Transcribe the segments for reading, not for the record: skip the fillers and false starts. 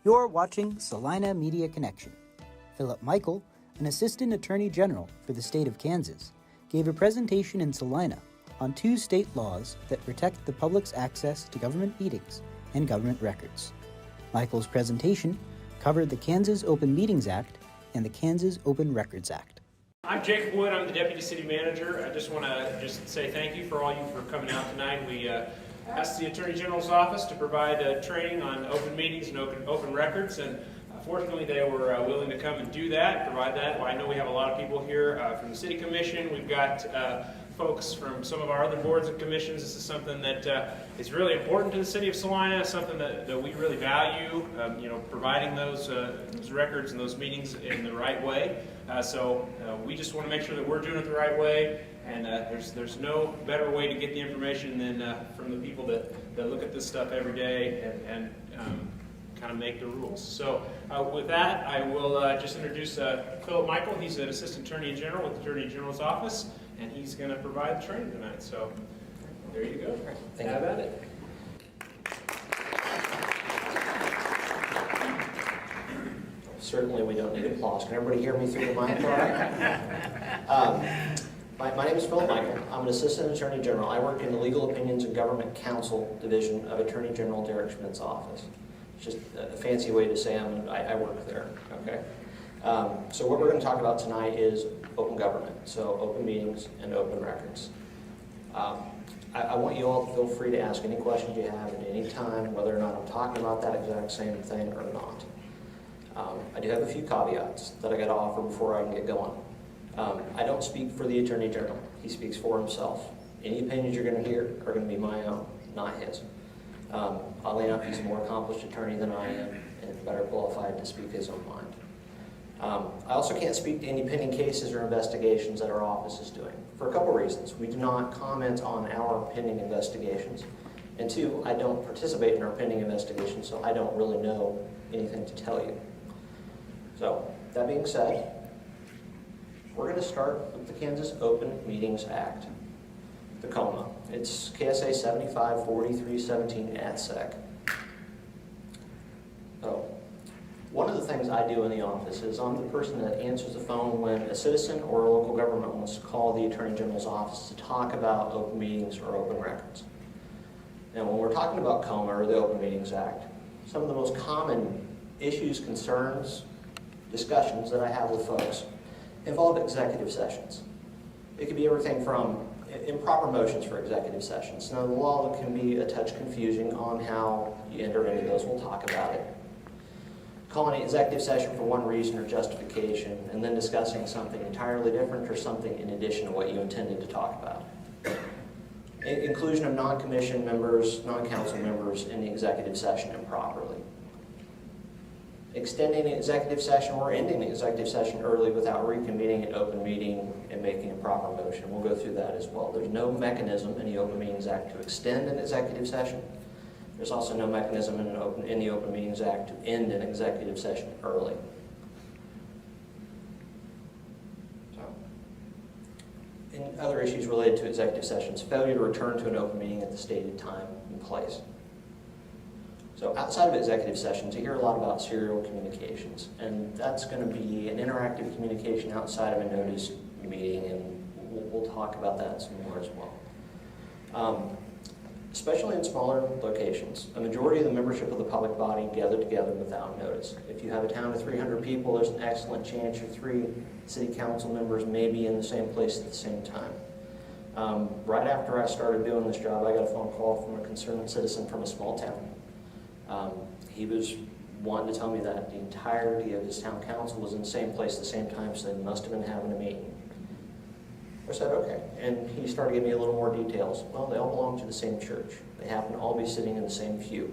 You're watching Salina Media Connection. Philip Michael, an Assistant Attorney General for the state of Kansas, gave a presentation in Salina on 2 state laws that protect the public's access to government meetings and government records. Michael's presentation covered the Kansas Open Meetings Act and the Kansas Open Records Act. I'm Jacob Wood. I'm the Deputy City Manager. I just want to say thank you for all you for coming out tonight. We asked the Attorney General's office to provide training on open meetings and open records, and fortunately they were willing to come and do that, provide that. Well, I know we have a lot of people here from the City Commission. We've got folks from some of our other boards and commissions. This is something that is really important to the City of Salina, something that we really value, providing those records and those meetings in the right way. So we just want to make sure that we're doing it the right way, and there's no better way to get the information than from the people that look at this stuff every day and kind of make the rules. So with that, I will just introduce Philip Michael. He's an Assistant Attorney General with the Attorney General's office, and he's going to provide the training tonight. So there you go. Have at it. Certainly we don't need applause. Can everybody hear me through the mic all right? My name is Philip Michael. I'm an Assistant Attorney General. I work in the Legal Opinions and Government Counsel Division of Attorney General Derek Schmidt's office. It's just a fancy way to say I work there, okay? So what we're going to talk about tonight is open government, so open meetings and open records. I want you all to feel free to ask any questions you have at any time, whether or not I'm talking about that exact same thing or not. I do have a few caveats that I got to offer before I can get going. I don't speak for the Attorney General. He speaks for himself. Any opinions you're going to hear are going to be my own, not his. Oddly enough, he's a more accomplished attorney than I am and better qualified to speak his own mind. I also can't speak to any pending cases or investigations that our office is doing for a couple reasons. We do not comment on our pending investigations. And 2, I don't participate in our pending investigations, so I don't really know anything to tell you. So, that being said, we're going to start with the Kansas Open Meetings Act, the KOMA. It's KSA 754317 @Sec. So, one of the things I do in the office is I'm the person that answers the phone when a citizen or a local government wants to call the Attorney General's office to talk about open meetings or open records. And when we're talking about KOMA, or the Open Meetings Act, some of the most common issues, concerns, discussions that I have with folks involve executive sessions. It could be everything from improper motions for executive sessions. Now, the law can be a touch confusing on how you enter into those. We'll talk about it. Calling an executive session for one reason or justification, and then discussing something entirely different or something in addition to what you intended to talk about. Inclusion of non-commission members, non-council members in the executive session improperly. Extending the executive session or ending the executive session early without reconvening an open meeting and making a proper motion. We'll go through that as well. There's no mechanism in the Open Meetings Act to extend an executive session. There's also no mechanism in the Open Meetings Act to end an executive session early. And other issues related to executive sessions, failure to return to an open meeting at the stated time and place. So outside of executive sessions, you hear a lot about serial communications, and that's going to be an interactive communication outside of a notice meeting, and we'll talk about that some more as well. Especially in smaller locations, a majority of the membership of the public body gather together without notice. If you have a town of 300 people, there's an excellent chance your 3 city council members may be in the same place at the same time. Right after I started doing this job, I got a phone call from a concerned citizen from a small town. He was wanting to tell me that the entirety of his town council was in the same place at the same time, so they must have been having a meeting. I said, okay. And he started giving me a little more details. Well, they all belong to the same church. They happen to all be sitting in the same pew.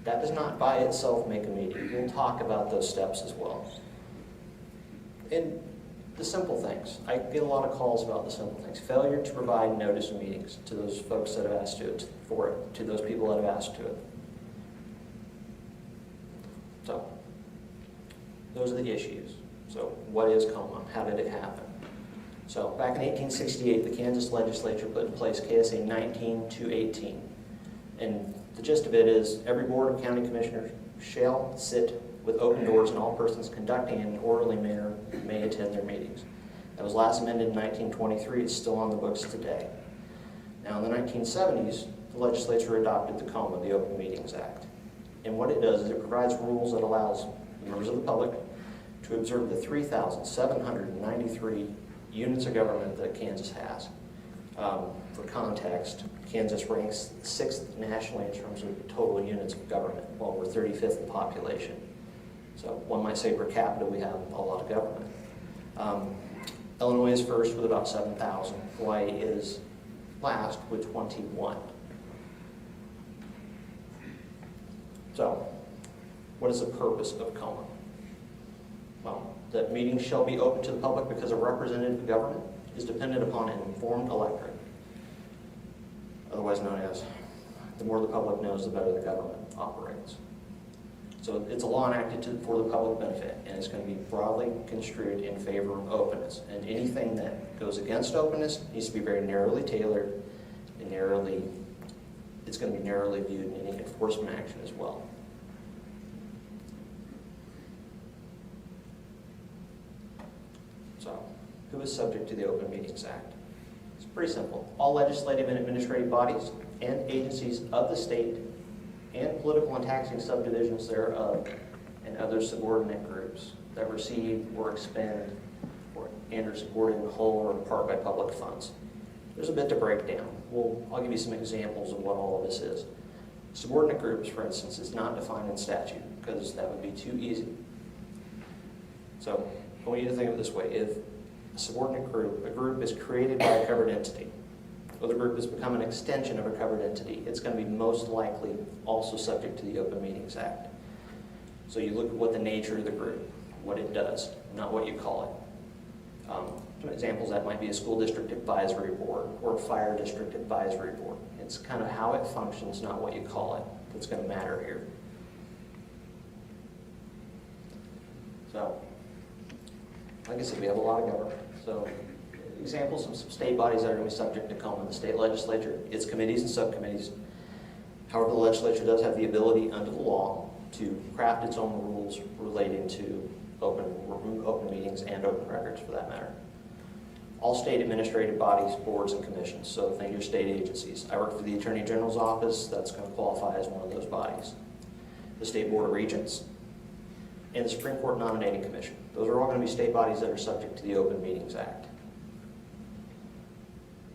That does not by itself make a meeting. We'll talk about those steps as well. And the simple things. I get a lot of calls about the simple things. Failure to provide notice of meetings to those folks that have asked for it, to those people that have asked to it. So, those are the issues. So, what is KOMA? How did it happen? So, back in 1868, the Kansas legislature put in place KSA 19-218. And The gist of it is every board of county commissioners shall sit with open doors, and all persons conducting in an orderly manner may attend their meetings. That was last amended in 1923. It's still on the books today. Now, in the 1970s, the legislature adopted the KOMA, the Open Meetings Act. And what it does is it provides rules that allows members of the public to observe the 3,793 units of government that Kansas has. For context, Kansas ranks 6th nationally in terms of total units of government, while we're 35th in population. So one might say per capita we have a lot of government. Illinois is first with about 7,000. Hawaii is last with 21. So, what is the purpose of KOMA? Well, that meetings shall be open to the public because a representative government is dependent upon an informed electorate, otherwise known as the more the public knows, the better the government operates. So it's a law enacted for the public benefit, and it's going to be broadly construed in favor of openness. And anything that goes against openness needs to be very narrowly tailored and it's going to be narrowly viewed in any enforcement action as well. So, who is subject to the Open Meetings Act? It's pretty simple. All legislative and administrative bodies and agencies of the state and political and taxing subdivisions thereof and other subordinate groups that receive or expend and are supported in whole or in part by public funds. There's a bit to break down. I'll give you some examples of what all of this is. Subordinate groups, for instance, is not defined in statute because that would be too easy. So I want you to think of it this way. If a subordinate group, a group is created by a covered entity, or the group has become an extension of a covered entity, it's going to be most likely also subject to the Open Meetings Act. So you look at what the nature of the group, what it does, not what you call it. Some examples that might be a school district advisory board or a fire district advisory board. It's kind of how it functions, not what you call it, that's going to matter here. So, like I said, we have a lot of government. So, examples of some state bodies that are going to be subject to KOMA: the state legislature, its committees and subcommittees. However, the legislature does have the ability under the law to craft its own rules relating to open meetings and open records, for that matter. All state administrative bodies, boards, and commissions. So think your state agencies. I work for the Attorney General's office. That's going to qualify as one of those bodies. The State Board of Regents and the Supreme Court Nominating Commission. Those are all going to be state bodies that are subject to the Open Meetings Act.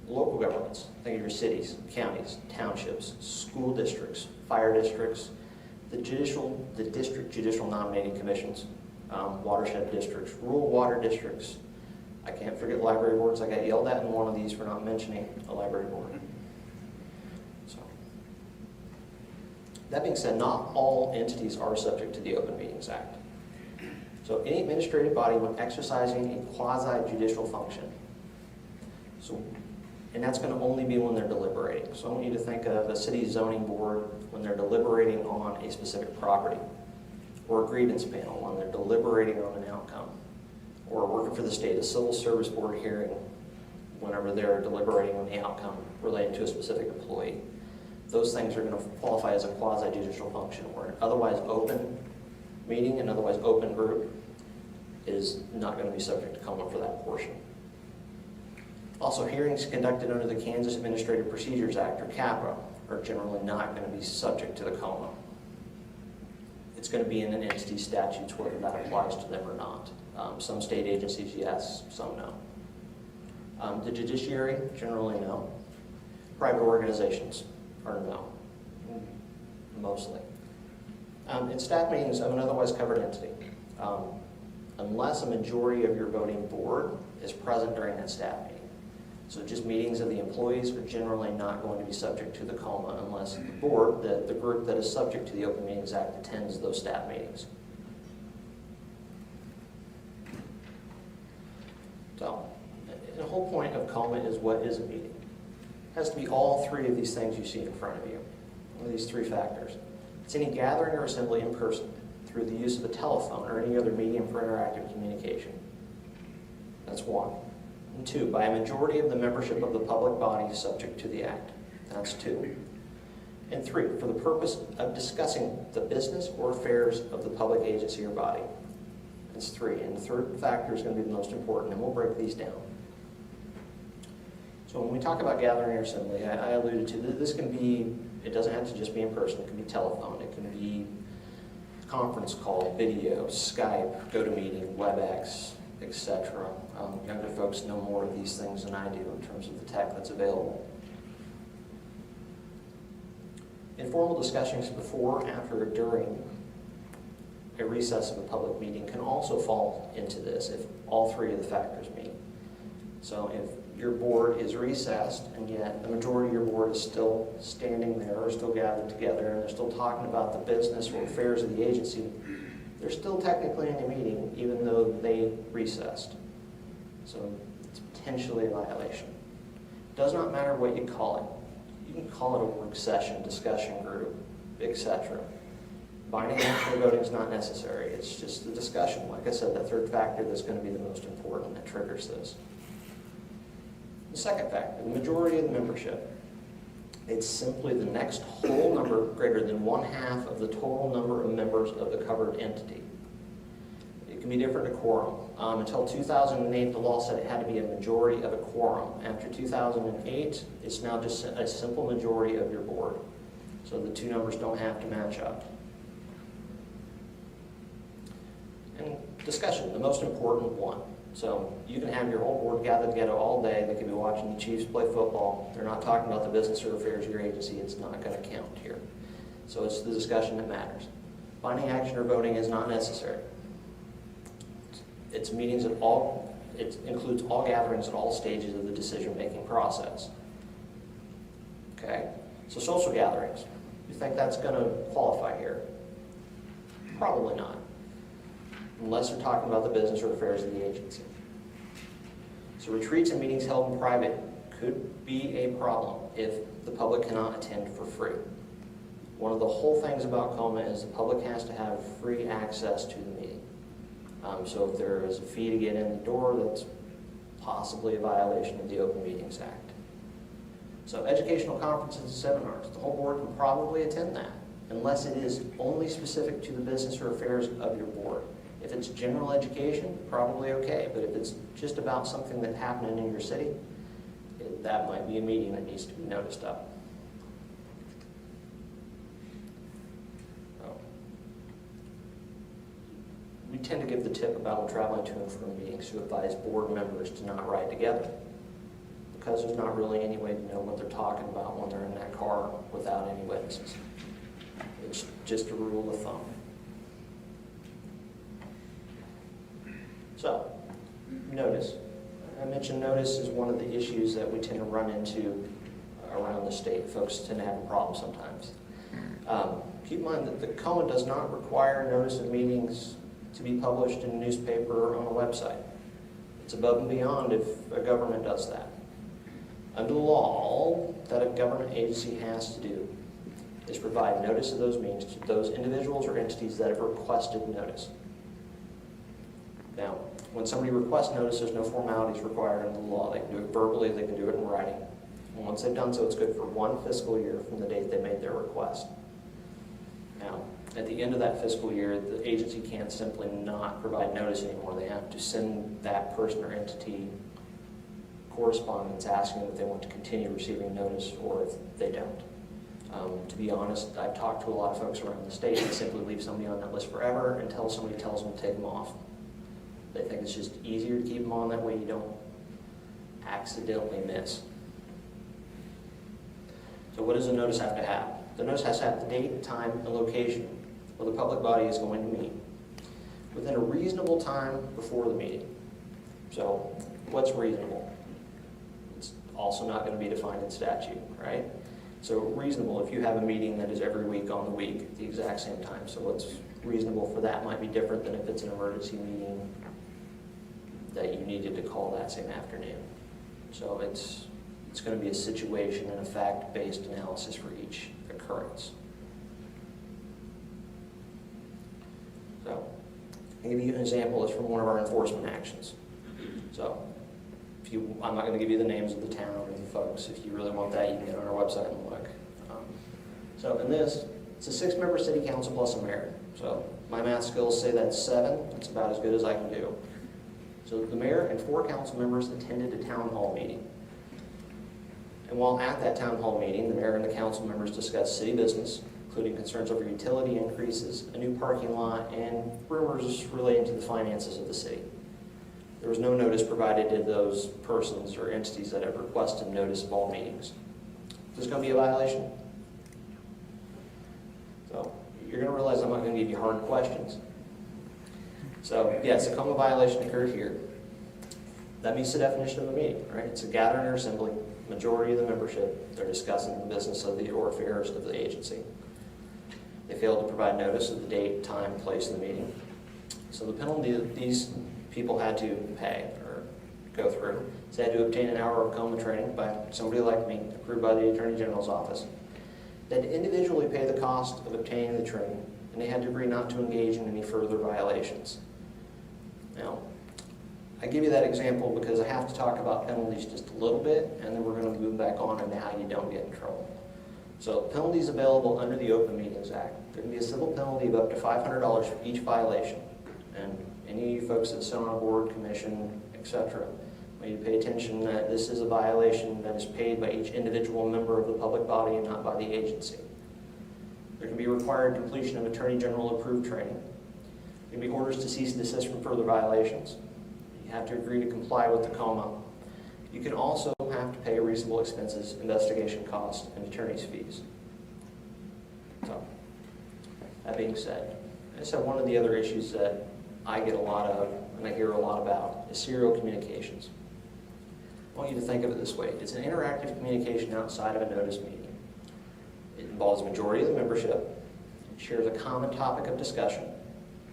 Local governments. Think of your cities, counties, townships, school districts, fire districts, the district judicial nominating commissions, watershed districts, rural water districts. I can't forget library boards. I got yelled at in one of these for not mentioning a library board. So, that being said, not all entities are subject to the Open Meetings Act. So any administrative body when exercising a quasi-judicial function, and that's going to only be when they're deliberating. So I want you to think of a city zoning board when they're deliberating on a specific property, or a grievance panel when they're deliberating on an outcome, or working for the state, a civil service board hearing whenever they're deliberating on the outcome relating to a specific employee. Those things are going to qualify as a quasi-judicial function, where an otherwise open meeting, an otherwise open group, is not going to be subject to KOMA for that portion. Also, hearings conducted under the Kansas Administrative Procedures Act, or CAPA, are generally not going to be subject to the KOMA. It's going to be in an entity statutes whether that applies to them or not. Some state agencies, yes, some no. The judiciary, generally no. Private organizations are no, mostly. In staff meetings of an otherwise covered entity, unless a majority of your voting board is present during that staff meeting. So just meetings of the employees are generally not going to be subject to the KOMA unless the board, the group that is subject to the Open Meetings Act, attends those staff meetings. So, the whole point of KOMA is what is a meeting. It has to be all three of these things you see in front of you, these three factors. It's any gathering or assembly in person through the use of a telephone or any other medium for interactive communication. That's one. And two, by a majority of the membership of the public body subject to the act. That's two. And 3, for the purpose of discussing the business or affairs of the public agency or body. That's 3. And the third factor is going to be the most important, and we'll break these down. So when we talk about gathering or assembly, I alluded to this can be, it doesn't have to just be in person, it can be telephone, it can be conference call, video, Skype, GoToMeeting, WebEx, etc. Younger folks know more of these things than I do in terms of the tech that's available. Informal discussions before, after, or during a recess of a public meeting can also fall into this if all 3 of the factors meet. So if your board is recessed and yet the majority of your board is still standing there or still gathered together and they're still talking about the business or affairs of the agency, they're still technically in a meeting even though they recessed. So it's potentially a violation. It does not matter what you call it. You can call it a work session, discussion group, etc. Binding action or voting is not necessary. It's just a discussion. Like I said, that third factor that's going to be the most important that triggers this. The second factor, the majority of the membership. It's simply the next whole number greater than 1/2 of the total number of members of the covered entity. It can be different to quorum. Until 2008, the law said it had to be a majority of a quorum. After 2008, it's now just a simple majority of your board. So the 2 numbers don't have to match up. And discussion, the most important one. So you can have your whole board gathered together all day. They could be watching the Chiefs play football. They're not talking about the business or affairs of your agency. It's not going to count here. So it's the discussion that matters. Binding action or voting is not necessary. It's meetings at all, it includes all gatherings at all stages of the decision-making process. Okay? So social gatherings. You think that's going to qualify here? Probably not. Unless they're talking about the business or affairs of the agency. So retreats and meetings held in private could be a problem if the public cannot attend for free. One of the whole things about KOMA is the public has to have free access to the meeting. So if there is a fee to get in the door, that's possibly a violation of the Open Meetings Act. So educational conferences and seminars, the whole board can probably attend that, unless it is only specific to the business or affairs of your board. If it's general education, probably okay, but if it's just about something that's happening in your city, that might be a meeting that needs to be noticed up. We tend to give the tip about when traveling to and from meetings to advise board members to not ride together, because there's not really any way to know what they're talking about when they're in that car without any witnesses. It's just a rule of thumb. So, notice. I mentioned notice is one of the issues that we tend to run into around the state. Folks tend to have a problem sometimes. Keep in mind that the KOMA does not require notice of meetings to be published in a newspaper or on a website. It's above and beyond if a government does that. Under the law, all that a government agency has to do is provide notice of those meetings to those individuals or entities that have requested notice. Now, when somebody requests notice, there's no formalities required under the law. They can do it verbally, they can do it in writing. And once they've done so, it's good for 1 fiscal year from the date they made their request. Now, at the end of that fiscal year, the agency can't simply not provide notice anymore. They have to send that person or entity correspondence asking if they want to continue receiving notice or if they don't. To be honest, I've talked to a lot of folks around the state and simply leave somebody on that list forever until somebody tells them to take them off. They think it's just easier to keep them on, that way you don't accidentally miss. So what does the notice have to have? The notice has to have the date, time, and location where the public body is going to meet within a reasonable time before the meeting. So what's reasonable? It's also not going to be defined in statute, right? So reasonable, if you have a meeting that is every week on the week at the exact same time. So what's reasonable for that might be different than if it's an emergency meeting that you needed to call that same afternoon. So it's going to be a situation and a fact-based analysis for each occurrence. So I'll give you an example. It's from one of our enforcement actions. So I'm not going to give you the names of the town or the folks. If you really want that, you can get on our website and look. So in this, it's a 6-member city council plus a mayor. So my math skills say that's 7. That's about as good as I can do. So the mayor and 4 council members attended a town hall meeting. And while at that town hall meeting, the mayor and the council members discussed city business, including concerns over utility increases, a new parking lot, and rumors relating to the finances of the city. There was no notice provided to those persons or entities that have requested notice of all meetings. Is this going to be a violation? So you're going to realize I'm not going to give you hard questions. So yes, a KOMA violation occurred here. That meets the definition of a meeting, right? It's a gathering or assembly, majority of the membership. They're discussing the business of the or affairs of the agency. They failed to provide notice of the date, time, place of the meeting. So the penalty that these people had to pay or go through is they had to obtain an hour of KOMA training by somebody like me, approved by the Attorney General's office. They had to individually pay the cost of obtaining the training, and they had to agree not to engage in any further violations. Now, I give you that example because I have to talk about penalties just a little bit, and then we're going to move back on into how you don't get in trouble. So penalties available under the Open Meetings Act. There can be a civil penalty of up to $500 for each violation. And any of you folks that sit on a board, commission, etc., we need to pay attention that this is a violation that is paid by each individual member of the public body and not by the agency. There can be required completion of Attorney General approved training. There can be orders to cease and desist from further violations. You have to agree to comply with the KOMA. You can also have to pay reasonable expenses, investigation costs, and attorney's fees. So, that being said, I said one of the other issues that I get a lot of and I hear a lot about is serial communications. I want you to think of it this way. It's an interactive communication outside of a notice meeting. It involves the majority of the membership. It shares a common topic of discussion.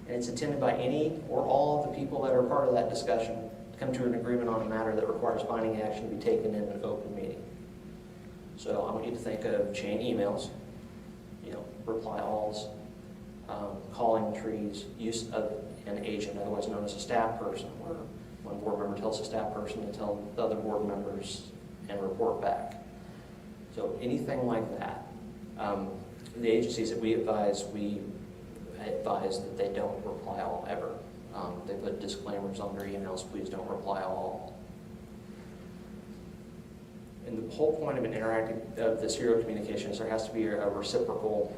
And it's attended by any or all of the people that are part of that discussion to come to an agreement on a matter that requires binding action to be taken in an open meeting. So I want you to think of chain emails, reply alls, calling trees, use of an agent, otherwise known as a staff person, where one board member tells the staff person to tell the other board members and report back. So anything like that. The agencies that we advise that they don't reply all ever. They put disclaimers on their emails, please don't reply all. And the whole point of the serial communication is there has to be a reciprocal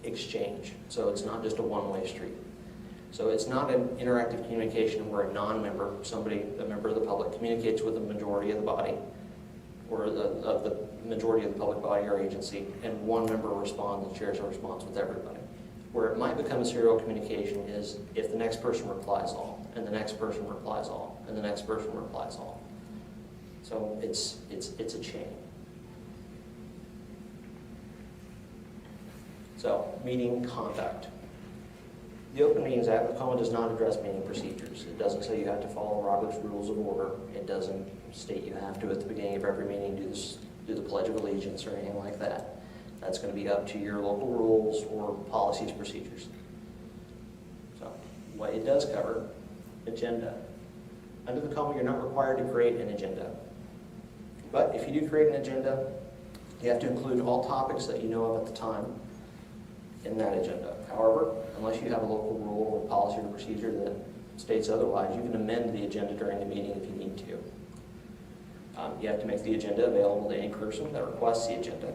exchange. So it's not just a one-way street. So it's not an interactive communication where a non-member, a member of the public, communicates with the majority of the body, or of the majority of the public body or agency, and one member responds and shares a response with everybody. Where it might become a serial communication is if the next person replies all, and the next person replies all, and the next person replies all. So it's a chain. So, meeting conduct. The Open Meetings Act, the KOMA does not address meeting procedures. It doesn't say you have to follow Robert's Rules of Order. It doesn't state you have to, at the beginning of every meeting, do the Pledge of Allegiance or anything like that. That's going to be up to your local rules or policies, procedures. So, what it does cover, agenda. Under the KOMA, you're not required to create an agenda. But if you do create an agenda, you have to include all topics that you know of at the time in that agenda. However, unless you have a local rule or policy or procedure that states otherwise, you can amend the agenda during the meeting if you need to. You have to make the agenda available to any person that requests the agenda.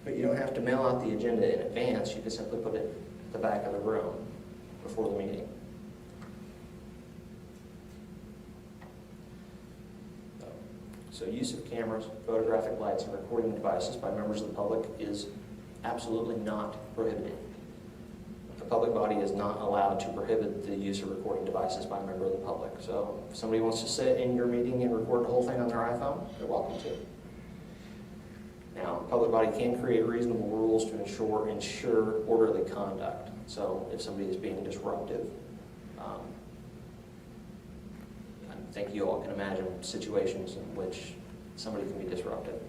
But you don't have to mail out the agenda in advance. You can simply put it at the back of the room before the meeting. So use of cameras, photographic lights, and recording devices by members of the public is absolutely not prohibited. The public body is not allowed to prohibit the use of recording devices by a member of the public. So if somebody wants to sit in your meeting and record the whole thing on their iPhone, they're welcome to. Now, the public body can create reasonable rules to ensure orderly conduct. So if somebody is being disruptive, I think you all can imagine situations in which somebody can be disruptive.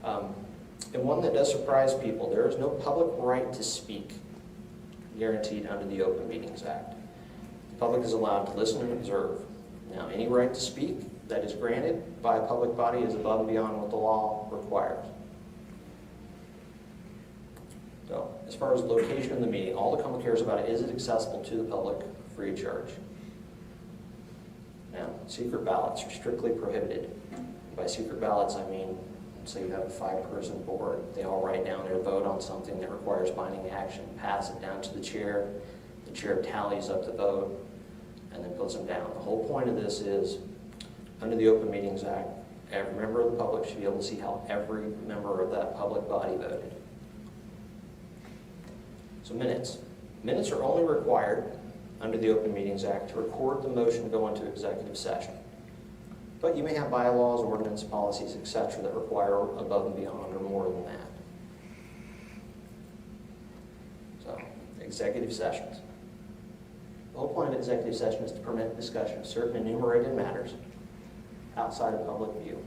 And one that does surprise people, there is no public right to speak guaranteed under the Open Meetings Act. The public is allowed to listen and observe. Now, any right to speak that is granted by a public body is above and beyond what the law requires. As far as location of the meeting, all the KOMA cares about is it accessible to the public free of charge. Now, secret ballots are strictly prohibited. By secret ballots, I mean, say you have a 5-person board, they all write down their vote on something that requires binding action, pass it down to the chair tallies up the vote, and then puts them down. The whole point of this is, under the Open Meetings Act, every member of the public should be able to see how every member of that public body voted. So minutes. Minutes are only required under the Open Meetings Act to record the motion to go into executive session. But you may have bylaws, ordinance, policies, etc. that require above and beyond or more than that. So, executive sessions. The whole point of executive session is to permit discussion of certain enumerated matters outside of public view.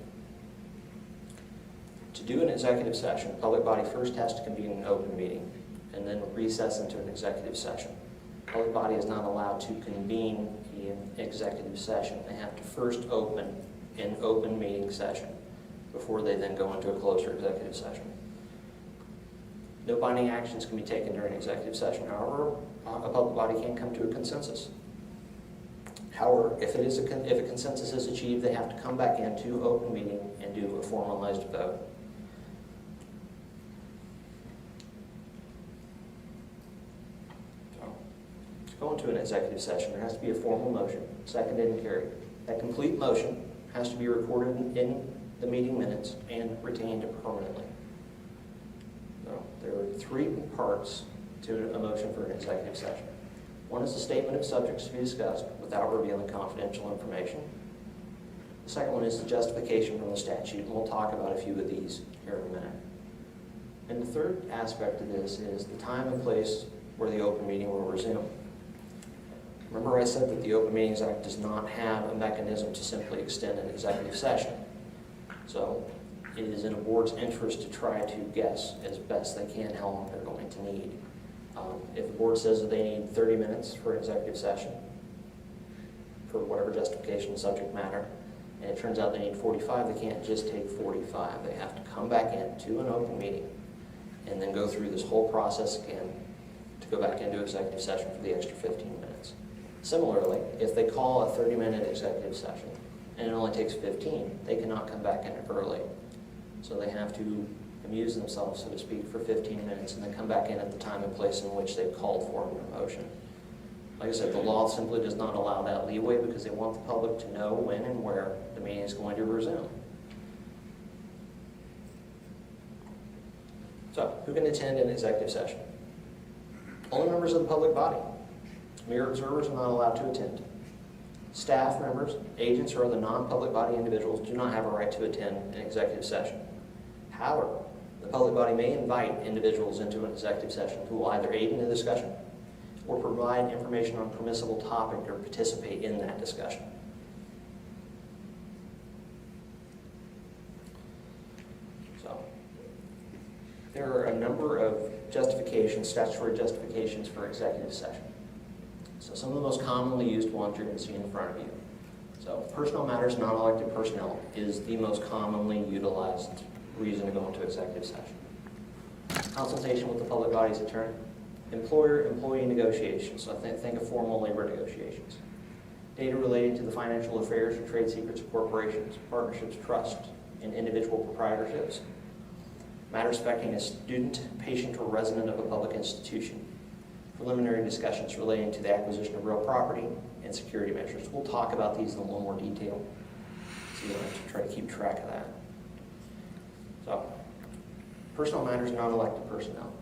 To do an executive session, the public body first has to convene an open meeting and then recess into an executive session. The public body is not allowed to convene an executive session. They have to first open an open meeting session before they then go into a closer executive session. No binding actions can be taken during executive session. However, a public body can come to a consensus. However, if a consensus is achieved, they have to come back into open meeting and do a formalized vote. To go into an executive session, there has to be a formal motion, seconded and carried. That complete motion has to be recorded in the meeting minutes and retained permanently. So there are 3 parts to a motion for an executive session. One is a statement of subjects to be discussed without revealing confidential information. The second one is the justification from the statute, and we'll talk about a few of these here in a minute. And the third aspect of this is the time and place where the open meeting will resume. Remember I said that the Open Meetings Act does not have a mechanism to simply extend an executive session. So it is in a board's interest to try to guess as best they can how long they're going to need. If the board says that they need 30 minutes for an executive session, for whatever justification, subject matter, and it turns out they need 45, they can't just take 45. They have to come back into an open meeting and then go through this whole process again to go back into executive session for the extra 15 minutes. Similarly, if they call a 30-minute executive session and it only takes 15, they cannot come back in early. So they have to amuse themselves, so to speak, for 15 minutes and then come back in at the time and place in which they've called for in their motion. Like I said, the law simply does not allow that leeway because they want the public to know when and where the meeting is going to resume. So, who can attend an executive session? Only members of the public body. Mere observers are not allowed to attend. Staff members, agents, or other non-public body individuals do not have a right to attend an executive session. However, the public body may invite individuals into an executive session who will either aid in the discussion or provide information on a permissible topic or participate in that discussion. So, there are a number of justifications, statutory justifications for executive session. So some of the most commonly used ones you're going to see in front of you. So personnel matters, non-elected personnel is the most commonly utilized reason to go into executive session. Consultation with the public body's attorney. Employer-employee negotiations, so think of formal labor negotiations. Data relating to the financial affairs or trade secrets of corporations, partnerships, trusts, and individual proprietorships. Matters affecting a student, patient, or resident of a public institution. Preliminary discussions relating to the acquisition of real property and security measures. We'll talk about these in a little more detail, so you don't have to try to keep track of that. So, personnel matters, non-elected personnel.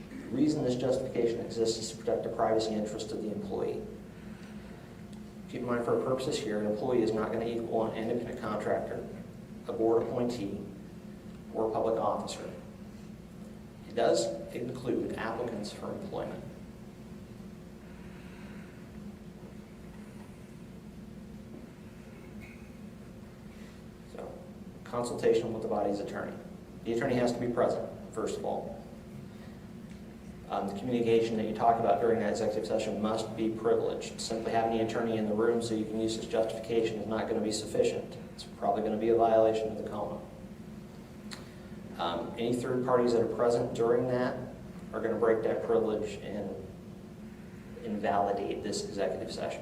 The reason this justification exists is to protect the privacy interest of the employee. Keep in mind, for our purposes here, an employee is not going to equal an independent contractor, a board appointee, or a public officer. It does include applicants for employment. So, consultation with the body's attorney. The attorney has to be present, first of all. The communication that you talk about during that executive session must be privileged. Simply having the attorney in the room so you can use this justification is not going to be sufficient. It's probably going to be a violation of the KOMA. Any third parties that are present during that are going to break that privilege and invalidate this executive session.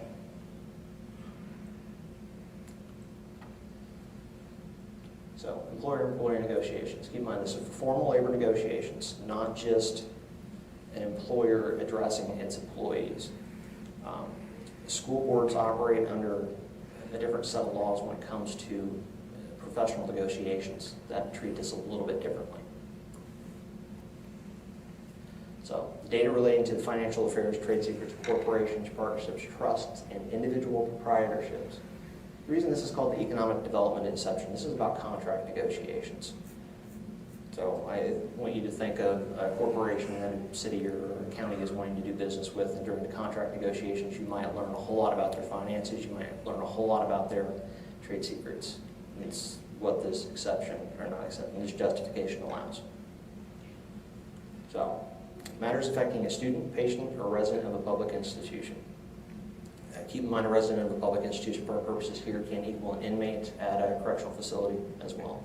So, employer-employee negotiations. Keep in mind, this is for formal labor negotiations, not just an employer addressing its employees. School boards operate under a different set of laws when it comes to professional negotiations that treat this a little bit differently. So, data relating to the financial affairs, trade secrets, corporations, partnerships, trusts, and individual proprietorships. The reason this is called the economic development exception, this is about contract negotiations. So I want you to think of a corporation that a city or a county is wanting to do business with, and during the contract negotiations you might learn a whole lot about their finances, you might learn a whole lot about their trade secrets. And it's what this exception, or not exception, this justification allows. So, matters affecting a student, patient, or resident of a public institution. Keep in mind, a resident of a public institution for our purposes here can equal an inmate at a correctional facility as well.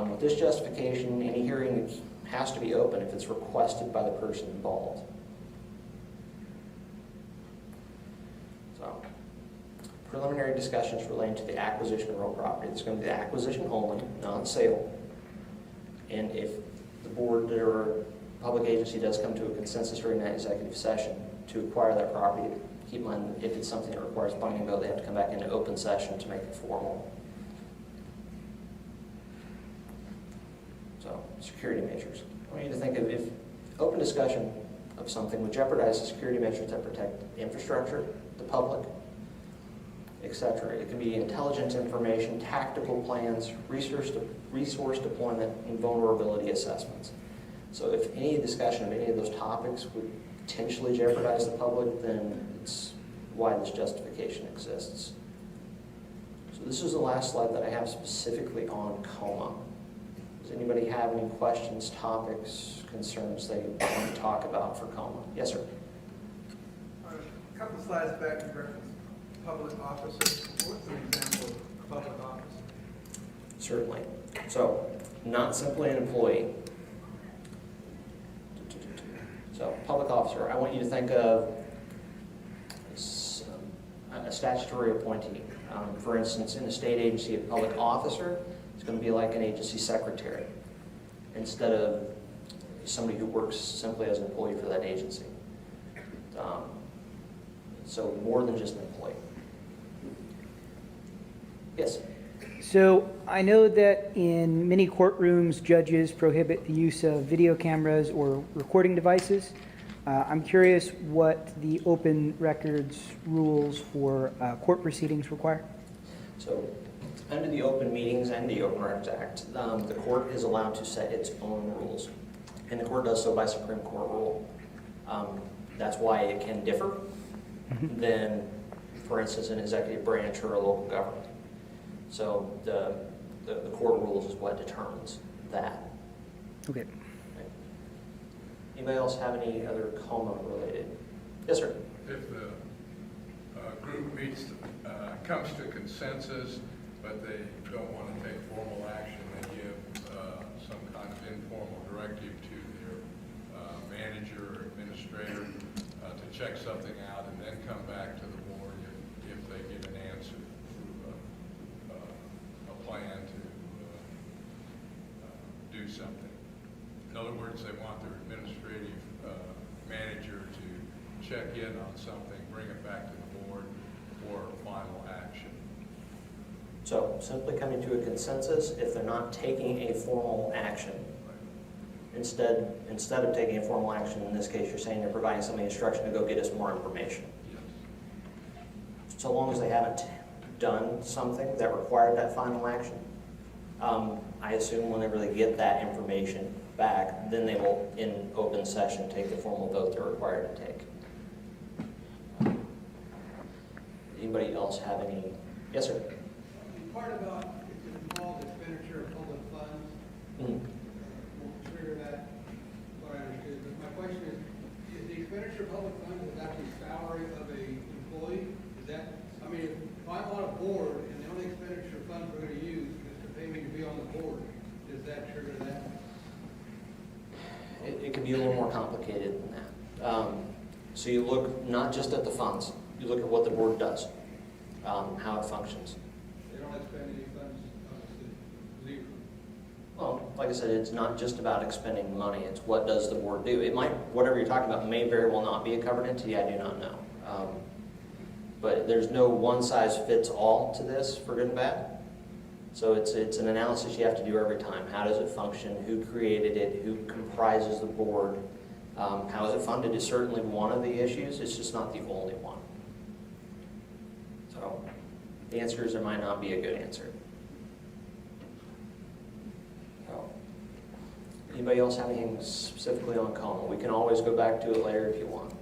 With this justification, any hearing has to be open if it's requested by the person involved. So, preliminary discussions relating to the acquisition of real property. It's going to be the acquisition only, not sale. And if the board or public agency does come to a consensus during that executive session to acquire that property, keep in mind, if it's something that requires binding vote, they have to come back into open session to make it formal. So, security measures. I want you to think of if open discussion of something would jeopardize the security measures that protect the infrastructure, the public, etc. It can be intelligence information, tactical plans, resource deployment, and vulnerability assessments. So if any discussion of any of those topics would potentially jeopardize the public, then it's why this justification exists. So this is the last slide that I have specifically on KOMA. Does anybody have any questions, topics, concerns they want to talk about for KOMA? Yes, sir. A couple slides back, you referenced public officers. What's an example of a public officer? Certainly. So, not simply an employee. So, public officer, I want you to think of a statutory appointee. For instance, in a state agency, a public officer is going to be like an agency secretary instead of somebody who works simply as an employee for that agency. So, more than just an employee. Yes? So I know that in many courtrooms, judges prohibit the use of video cameras or recording devices. I'm curious what the open records rules for court proceedings require. So, under the Open Meetings and the Open Records Act, the court is allowed to set its own rules. And the court does so by Supreme Court rule. That's why it can differ than, for instance, an executive branch or a local government. So the court rules is what determines that. Okay. Anybody else have any other KOMA related? Yes, sir. If the group meets, comes to consensus, but they don't want to take formal action, they give some kind of informal directive to their manager or administrator to check something out and then come back to the board if they get an answer through a plan to do something. In other words, they want their administrative manager to check in on something, bring it back to the board for final action. So simply coming to a consensus if they're not taking a formal action. Instead of taking a formal action, in this case you're saying they're providing somebody instruction to go get us more information. Yes. So long as they haven't done something that required that final action, I assume whenever they get that information back, then they will, in open session, take the formal vote they're required to take. Anybody else have any? Yes, sir. The part about it's involved expenditure of public funds, Mm-hmm. won't trigger that, what I understood. But my question is the expenditure of public funds is actually salary of a employee? Is that, I mean, if I'm on a board and the only expenditure funds we're going to use is to pay me to be on the board, does that trigger that? It could be a little more complicated than that. So you look not just at the funds, you look at what the board does, how it functions. They don't expend any funds, zero. Well, like I said, it's not just about expending money, it's what does the board do. It might, whatever you're talking about may very well not be a covered entity, I do not know. But there's no one size fits all to this, for good and bad. So it's an analysis you have to do every time. How does it function? Who created it? Who comprises the board? How is it funded is certainly one of the issues. It's just not the only one. So the answer is there might not be a good answer. So, anybody else have anything specifically on KOMA? We can always go back to it later if you want.